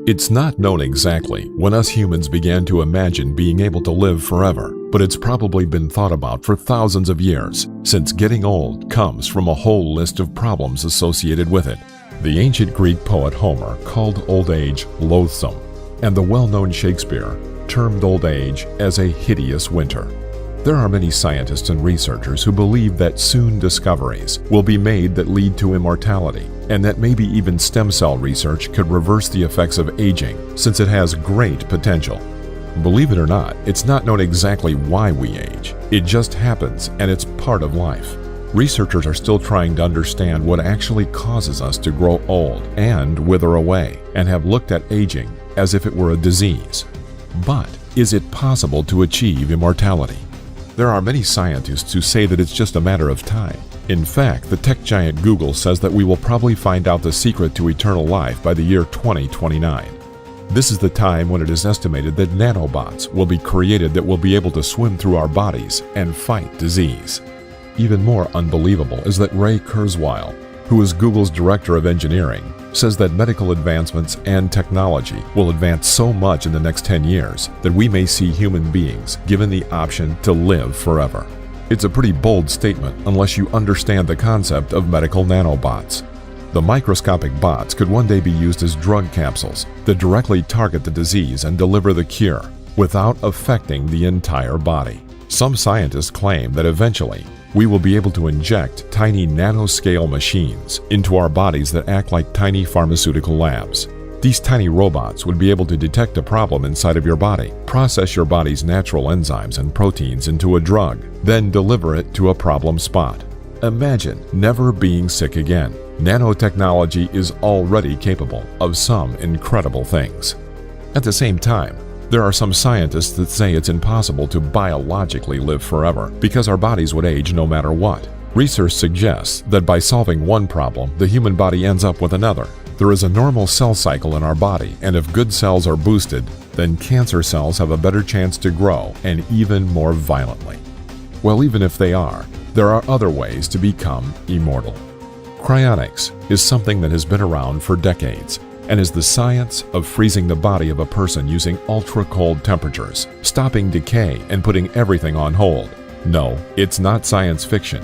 It's not known exactly when us humans began to imagine being able to live forever, but it's probably been thought about for thousands of years, since getting old comes from a whole list of problems associated with it. The ancient Greek poet Homer called old age loathsome, and the well-known Shakespeare termed old age as a hideous winter. There are many scientists and researchers who believe that soon discoveries will be made that lead to immortality, and that maybe even stem cell research could reverse the effects of aging, since it has great potential. Believe it or not, it's not known exactly why we age. It just happens, and it's part of life. Researchers are still trying to understand what actually causes us to grow old and wither away, and have looked at aging as if it were a disease. But is it possible to achieve immortality? There are many scientists who say that it's just a matter of time. In fact, the tech giant Google says that we will probably find out the secret to eternal life by the year 2029. This is the time when it is estimated that nanobots will be created that will be able to swim through our bodies and fight disease. Even more unbelievable is that Ray Kurzweil, who is Google's director of engineering, says that medical advancements and technology will advance so much in the next 10 years that we may see human beings given the option to live forever. It's a pretty bold statement unless you understand the concept of medical nanobots. The microscopic bots could one day be used as drug capsules that directly target the disease and deliver the cure without affecting the entire body. Some scientists claim that eventually we will be able to inject tiny nanoscale machines into our bodies that act like tiny pharmaceutical labs. These tiny robots would be able to detect a problem inside of your body, process your body's natural enzymes and proteins into a drug, then deliver it to a problem spot. Imagine never being sick again. Nanotechnology is already capable of some incredible things. At the same time, there are some scientists that say it's impossible to biologically live forever because our bodies would age no matter what. Research suggests that by solving one problem, the human body ends up with another. There is a normal cell cycle in our body, and if good cells are boosted, then cancer cells have a better chance to grow, and even more violently. Well, even if they are, there are other ways to become immortal. Cryonics is something that has been around for decades, and is the science of freezing the body of a person using ultra-cold temperatures, stopping decay and putting everything on hold. No, it's not science fiction,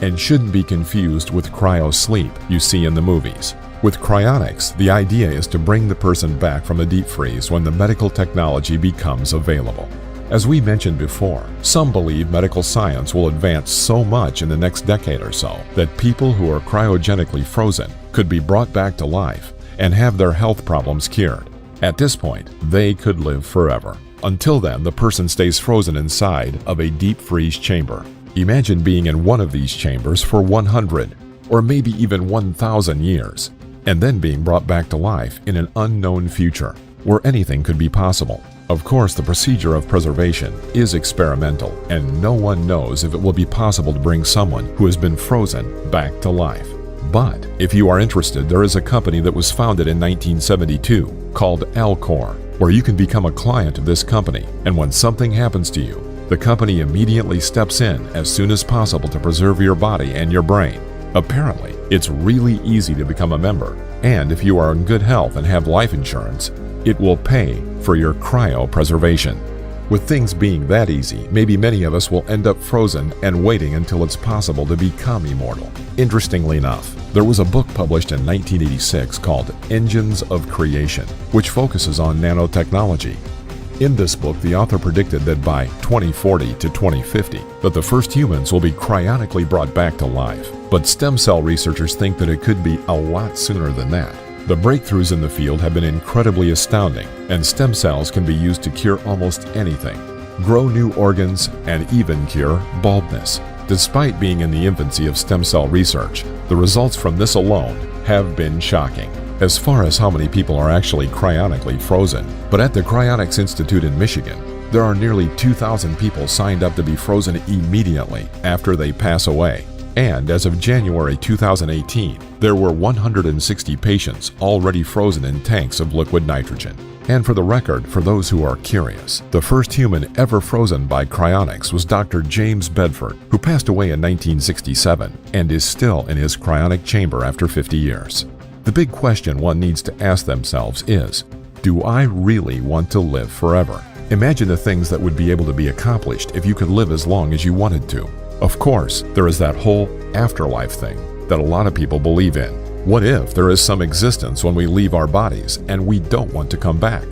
and shouldn't be confused with cryo-sleep you see in the movies. With cryonics, the idea is to bring the person back from a deep freeze when the medical technology becomes available. As we mentioned before, some believe medical science will advance so much in the next decade or so that people who are cryogenically frozen could be brought back to life and have their health problems cured. At this point, they could live forever. Until then, the person stays frozen inside of a deep freeze chamber. Imagine being in one of these chambers for 100 or maybe even 1,000 years, and then being brought back to life in an unknown future where anything could be possible. Of course, the procedure of preservation is experimental, and no one knows if it will be possible to bring someone who has been frozen back to life. But if you are interested, there is a company that was founded in 1972 called Alcor, where you can become a client of this company, and when something happens to you, the company immediately steps in as soon as possible to preserve your body and your brain. Apparently, it's really easy to become a member, and if you are in good health and have life insurance, it will pay for your cryopreservation. With things being that easy, maybe many of us will end up frozen and waiting until it's possible to become immortal. Interestingly enough, there was a book published in 1986 called Engines of Creation, which focuses on nanotechnology. In this book, the author predicted that by 2040 to 2050, that the first humans will be cryonically brought back to life. But stem cell researchers think that it could be a lot sooner than that. The breakthroughs in the field have been incredibly astounding, and stem cells can be used to cure almost anything, grow new organs, and even cure baldness. Despite being in the infancy of stem cell research, the results from this alone have been shocking. As far as how many people are actually cryonically frozen, but at the Cryonics Institute in Michigan, there are nearly 2,000 people signed up to be frozen immediately after they pass away. And as of January 2018, there were 160 patients already frozen in tanks of liquid nitrogen. And for the record, for those who are curious, the first human ever frozen by cryonics was Dr. James Bedford, who passed away in 1967 and is still in his cryonic chamber after 50 years. The big question one needs to ask themselves is, Do I really want to live forever? Imagine the things that would be able to be accomplished if you could live as long as you wanted to. Of course, there is that whole afterlife thing that a lot of people believe in. What if there is some existence when we leave our bodies and we don't want to come back?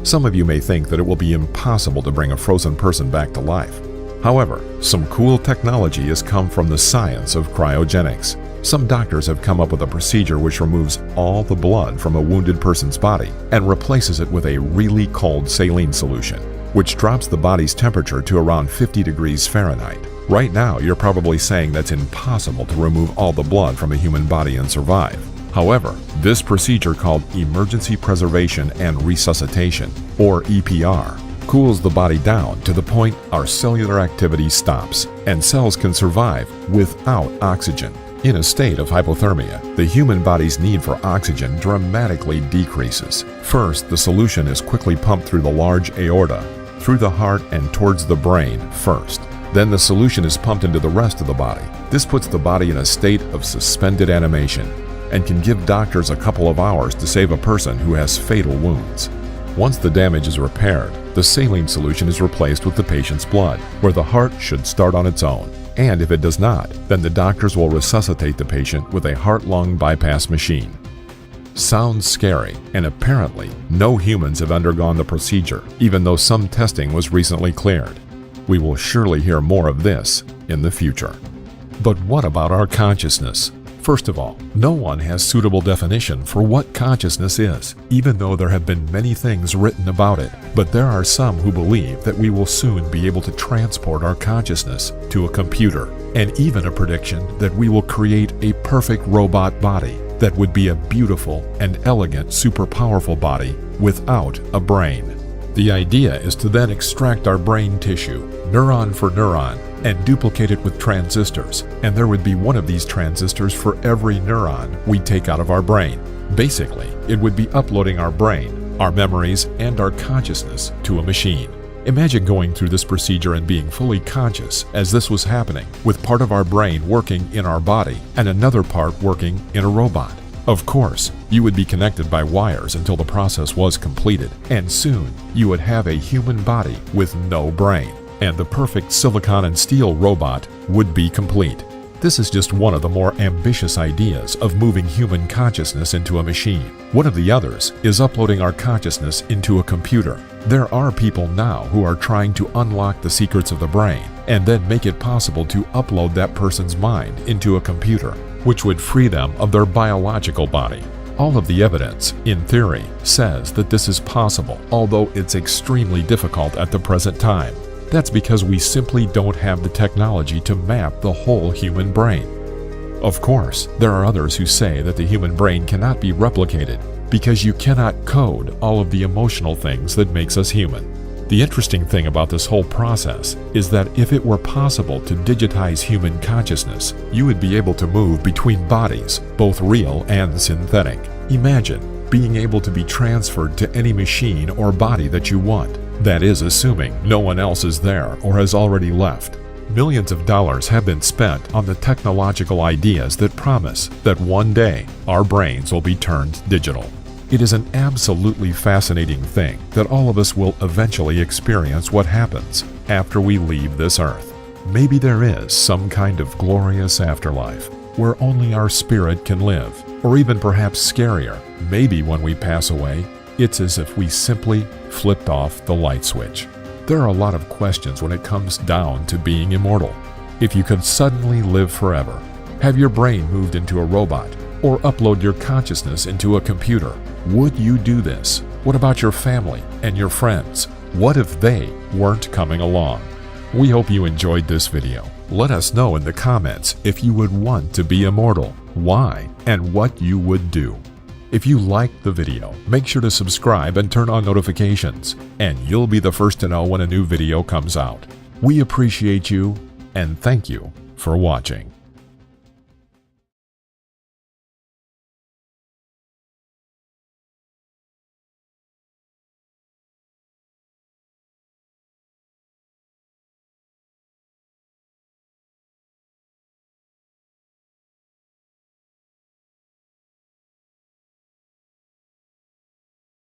Some of you may think that it will be impossible to bring a frozen person back to life. However, some cool technology has come from the science of cryogenics. Some doctors have come up with a procedure which removes all the blood from a wounded person's body and replaces it with a really cold saline solution, which drops the body's temperature to around 50 degrees Fahrenheit. Right now, you're probably saying that's impossible to remove all the blood from a human body and survive. However, this procedure called emergency preservation and resuscitation, or EPR, cools the body down to the point our cellular activity stops and cells can survive without oxygen. In a state of hypothermia, the human body's need for oxygen dramatically decreases. First, the solution is quickly pumped through the large aorta, through the heart and towards the brain first. Then the solution is pumped into the rest of the body. This puts the body in a state of suspended animation and can give doctors a couple of hours to save a person who has fatal wounds. Once the damage is repaired, the saline solution is replaced with the patient's blood, where the heart should start on its own. And if it does not, then the doctors will resuscitate the patient with a heart-lung bypass machine. Sounds scary, and apparently no humans have undergone the procedure, even though some testing was recently cleared. We will surely hear more of this in the future. But what about our consciousness? First of all, no one has suitable definition for what consciousness is, even though there have been many things written about it. But there are some who believe that we will soon be able to transport our consciousness to a computer, and even a prediction that we will create a perfect robot body that would be a beautiful and elegant super powerful body without a brain. The idea is to then extract our brain tissue, neuron for neuron, and duplicate it with transistors, and there would be one of these transistors for every neuron we take out of our brain. Basically, it would be uploading our brain, our memories, and our consciousness to a machine. Imagine going through this procedure and being fully conscious as this was happening, with part of our brain working in our body and another part working in a robot. Of course, you would be connected by wires until the process was completed, and soon you would have a human body with no brain, and the perfect silicon and steel robot would be complete. This is just one of the more ambitious ideas of moving human consciousness into a machine. One of the others is uploading our consciousness into a computer. There are people now who are trying to unlock the secrets of the brain and then make it possible to upload that person's mind into a computer, which would free them of their biological body. All of the evidence, in theory, says that this is possible, although it's extremely difficult at the present time. That's because we simply don't have the technology to map the whole human brain. Of course, there are others who say that the human brain cannot be replicated because you cannot code all of the emotional things that makes us human. The interesting thing about this whole process is that if it were possible to digitize human consciousness, you would be able to move between bodies, both real and synthetic. Imagine being able to be transferred to any machine or body that you want. That is assuming no one else is there or has already left. Millions of dollars have been spent on the technological ideas that promise that one day our brains will be turned digital. It is an absolutely fascinating thing that all of us will eventually experience what happens after we leave this earth. Maybe there is some kind of glorious afterlife where only our spirit can live, or even perhaps scarier, maybe when we pass away, it's as if we simply flipped off the light switch. There are a lot of questions when it comes down to being immortal. If you could suddenly live forever, have your brain moved into a robot, or upload your consciousness into a computer, would you do this? What about your family and your friends? What if they weren't coming along? We hope you enjoyed this video. Let us know in the comments if you would want to be immortal, why, and what you would do. If you liked the video, make sure to subscribe and turn on notifications, and you'll be the first to know when a new video comes out. We appreciate you, and thank you for watching.